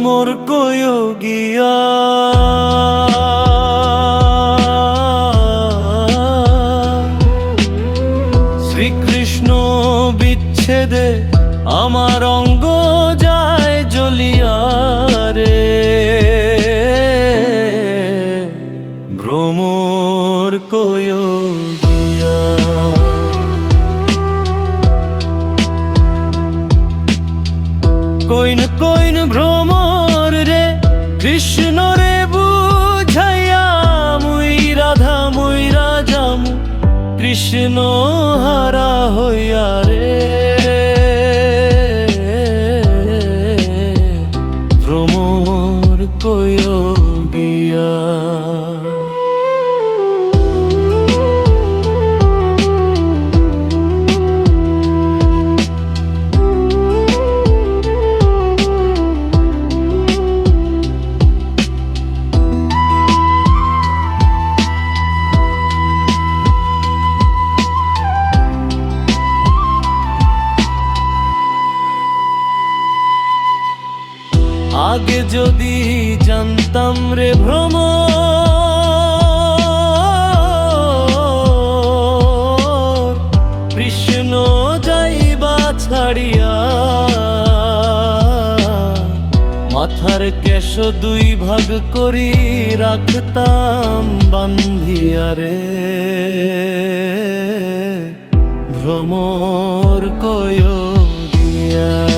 ভ্রমর কয় গিয়া শ্রীকৃষ্ণ বিচ্ছেদে আমার অঙ্গ যায় জ্বলিয়া রে। ভ্রমর কয় গিয়া কইন কইন ভ্রমর রে কৃষ্ণ রে বুঝাইয়া মুই রাধা মুইরা যামু কৃষ্ণ হারা হইয়া রে। ভ্রমর কয় গিয়া আগে যদি জানতাম রে ভ্রমর কৃষ্ণ যাইবা ছাড়িয়া মাথার কেশ দুই ভাগ করি রাখতাম বান্ধিয়া রে। ভ্রমর কয় গিয়া